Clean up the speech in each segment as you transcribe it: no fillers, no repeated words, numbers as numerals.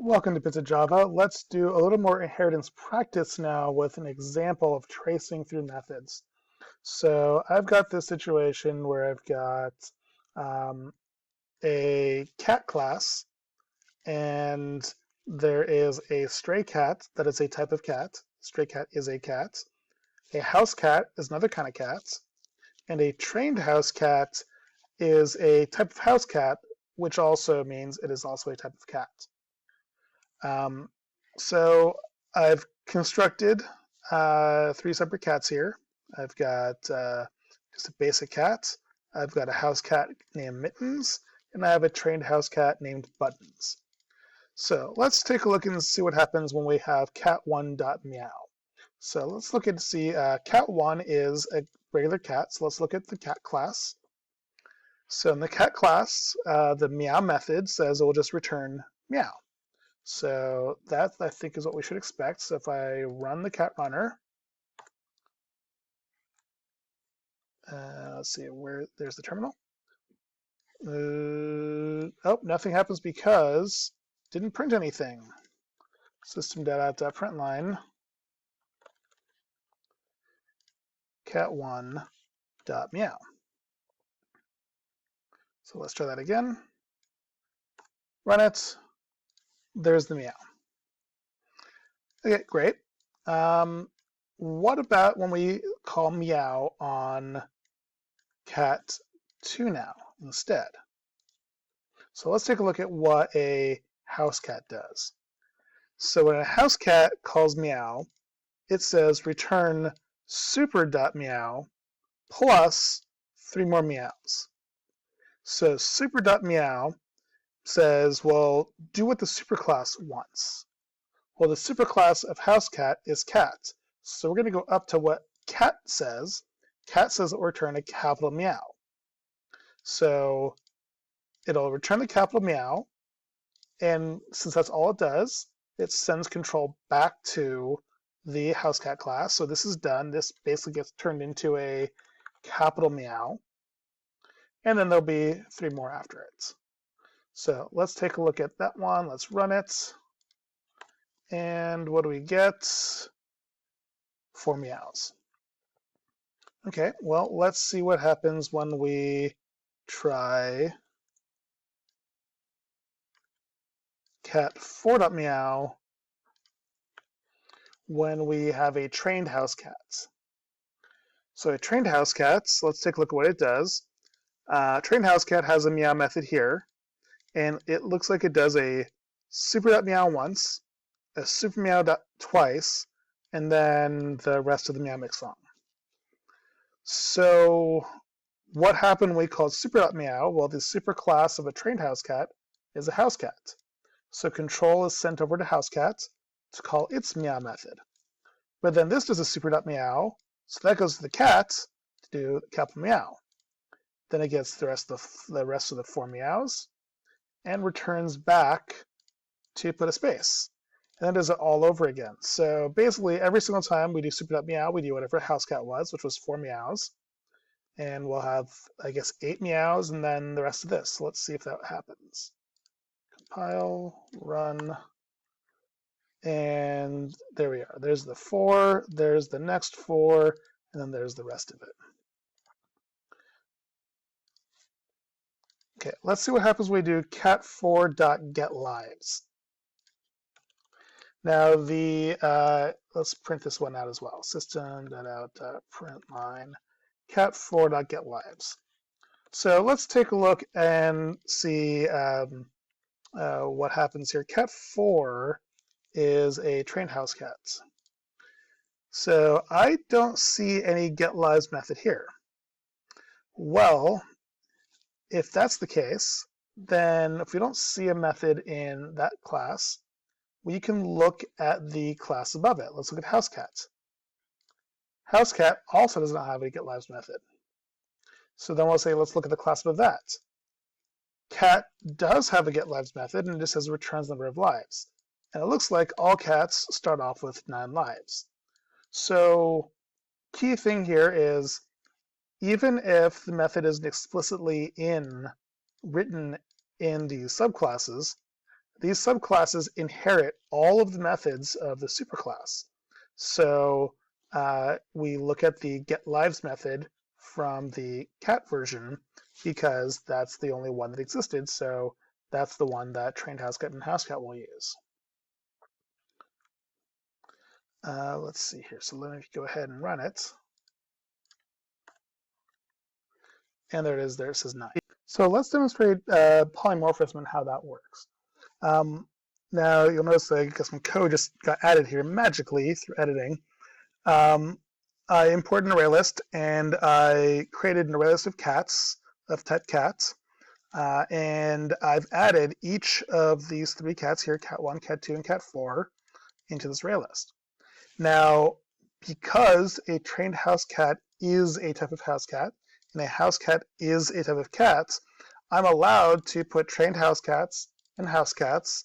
Welcome to Pizza Java. Let's do a little more inheritance practice now with an example of tracing through methods. So I've got this situation where I've got a cat class, and there is a stray cat that is a type of cat. Stray cat is a cat. A house cat is another kind of cat. And a trained house cat is a type of house cat, which also means it is also a type of cat. So I've constructed three separate cats here. I've got just a basic cat. I've got a house cat named Mittens, and I have a trained house cat named Buttons. So let's take a look and see what happens when we have cat1.meow. So let's look and see cat1 is a regular cat. So let's look at the cat class. So in the cat class, the meow method says it will just return meow. So that, I think, is what we should expect. So if I run the cat runner, let's see, there's the terminal. Oh, nothing happens because didn't print anything. System.out.println cat1.meow. So let's try that again. Run it. There's the meow. Okay, great. What about when we call meow on cat2 now instead? So let's take a look at what a house cat does. So when a house cat calls meow, it says return super.meow plus 3 more meows. So super.meow says, well, do what the superclass wants. Well, the superclass of house cat is cat. So we're going to go up to what cat says. Cat says it will return a capital meow. So it'll return the capital meow, and since that's all it does, it sends control back to the house cat class. So this is done. This basically gets turned into a capital meow, and then there'll be 3 more after it. So let's take a look at that one. Let's run it. And what do we get? 4 meows. Okay, well, let's see what happens when we try cat4.meow when we have a trained house cat. So a trained house cat, let's take a look at what it does. Trained house cat has a meow method here, and it looks like it does a super.meow once, a super meow twice, and then the rest of the meow mix song. So what happened when we called super.meow? Well, the super class of a trained house cat is a house cat. So control is sent over to house cat to call its meow method. But then this does a super.meow, so that goes to the cat to do capital meow. Then it gets the rest of the 4 meows and returns back to put a space. And then does it all over again. So basically, every single time we do super.meow, we do whatever house cat was, which was 4 meows. And we'll have, I guess, 8 meows and then the rest of this. So let's see if that happens. Compile, run, and there we are. There's the 4, there's the next 4, and then there's the rest of it. Okay, let's see what happens when we do cat4.getLives. Now let's print this one out as well. System.out.println cat4.getLives. So let's take a look and see what happens here. Cat4 is a trained house cat. So I don't see any getLives method here. Well, if that's the case, then if we don't see a method in that class, we can look at the class above it. Let's look at housecat. Housecat also does not have a getLives method. So then we'll say, let's look at the class above that. Cat does have a getLives method, and it just says returns number of lives. And it looks like all cats start off with 9 lives. So key thing here is, even if the method isn't explicitly written in the subclasses, these subclasses inherit all of the methods of the superclass. So we look at the getLives method from the cat version because that's the only one that existed. So that's the one that trained housecat and housecat will use. Let's see here. So let me go ahead and run it. And there it is. There it says 9. So let's demonstrate polymorphism and how that works. Now you'll notice that I guess some code just got added here magically through editing. I imported an array list and I created an array list of cats, of type cats. And I've added each of these 3 cats here, cat1, cat2, and cat4, into this array list. Now, because a trained house cat is a type of house cat, and a house cat is a type of cat, I'm allowed to put trained house cats and house cats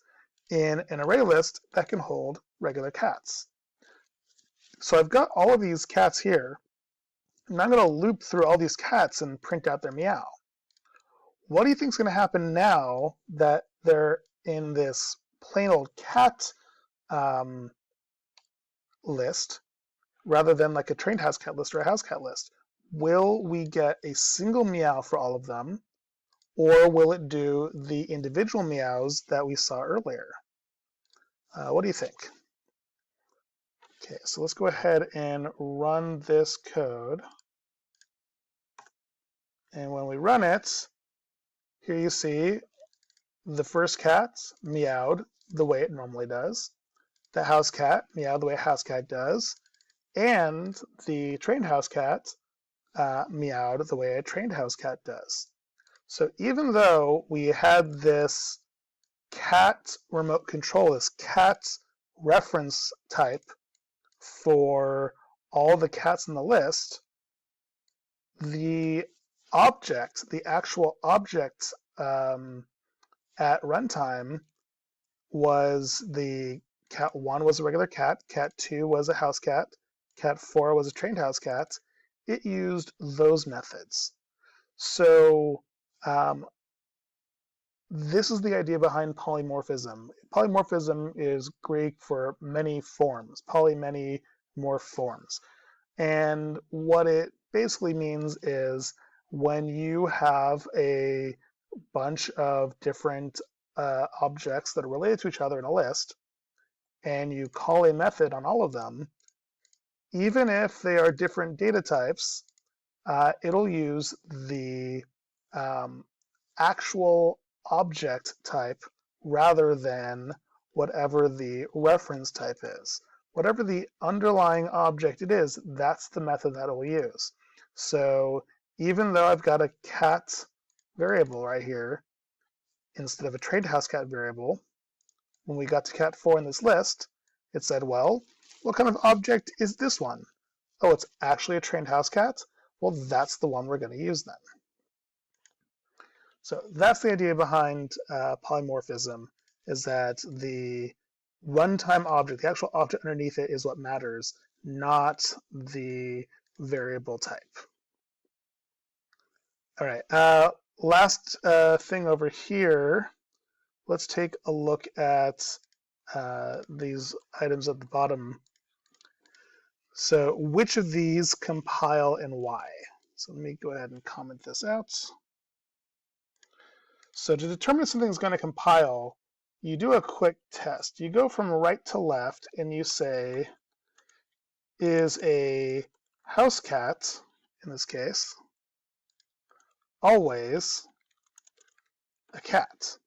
in an array list that can hold regular cats. So I've got all of these cats here, and I'm going to loop through all these cats and print out their meow. What do you think is going to happen now that they're in this plain old cat list rather than like a trained house cat list or a house cat list? Will we get a single meow for all of them, or will it do the individual meows that we saw earlier? What do you think? Okay, so let's go ahead and run this code. And when we run it, here you see the first cat meowed the way it normally does. The house cat meowed the way a house cat does. And the trained house cat meowed the way a trained house cat does. So even though we had this cat remote control, this cat reference type for all the cats in the list, the object, the actual object at runtime was the cat1 was a regular cat, cat2 was a house cat, cat4 was a trained house cat. It used those methods. So this is the idea behind polymorphism. Polymorphism is Greek for many forms, poly, many, morph forms. And what it basically means is when you have a bunch of different objects that are related to each other in a list, and you call a method on all of them, even if they are different data types, it'll use the actual object type rather than whatever the reference type is. Whatever the underlying object it is, that's the method that it'll use. So even though I've got a cat variable right here, instead of a trained house cat variable, when we got to cat4 in this list, it said, well, what kind of object is this one? Oh, it's actually a trained house cat? Well, that's the one we're going to use then. So that's the idea behind polymorphism, is that the runtime object, the actual object underneath it, is what matters, not the variable type. All right, last thing over here, let's take a look at these items at the bottom. So which of these compile and why? So let me go ahead and comment this out. So to determine if something is going to compile, you do a quick test. You go from right to left and you say, is a house cat, in this case, always a cat?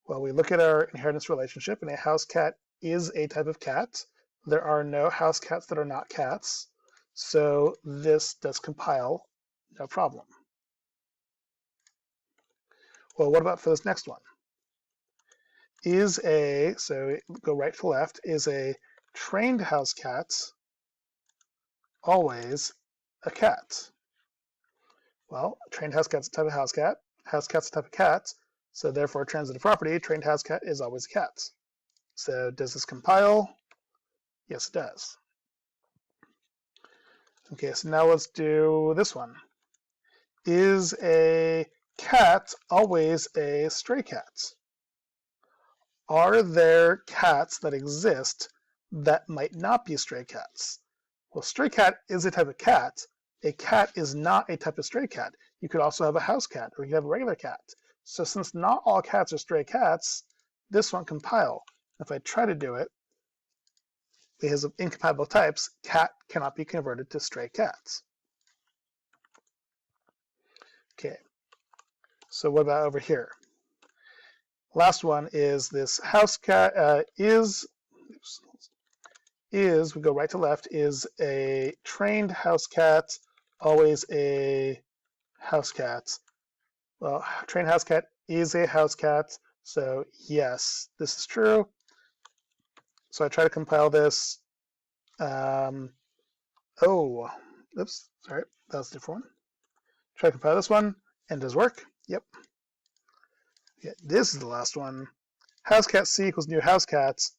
Well, we look at our inheritance relationship, and a house cat is a type of cat. There are no house cats that are not cats, so this does compile, no problem. Well, what about for this next one? Is a, so go right to left, is a trained house cat always a cat? Well, trained house cat's a type of house cat's a type of cat, so therefore transitive property, trained house cat is always a cat. So does this compile? Yes, it does. Okay, so now let's do this one. Is a cat always a stray cat? are there cats that exist that might not be stray cats? Well, stray cat is a type of cat. A cat is not a type of stray cat. You could also have a house cat, or you could have a regular cat. So since not all cats are stray cats, this won't compile. If I try to do it, because of incompatible types, cat cannot be converted to stray cats. Okay, so what about over here? Last one is this house cat we go right to left, is a trained house cat always a house cat? Well, trained house cat is a house cat, so yes, this is true. So I try to compile this. Oh, oops, sorry, that was a different one. Try to compile this one, and does work. Yep. Okay, this is the last one. House cat C equals new house cats.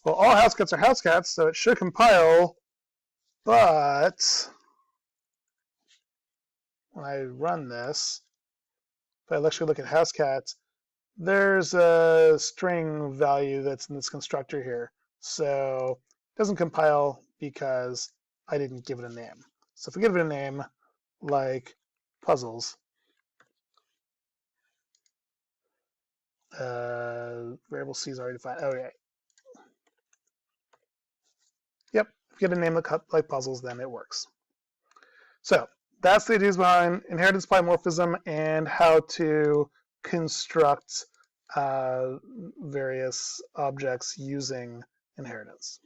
Well, all house cats are house cats, so it should compile, but when I run this, if I actually look at house cats, there's a string value that's in this constructor here. So it doesn't compile because I didn't give it a name. So if we give it a name like puzzles, variable C is already defined. Oh, yeah. Yep, if you get a name like puzzles, then it works. So that's the ideas behind inheritance polymorphism and how to construct various objects using inheritance.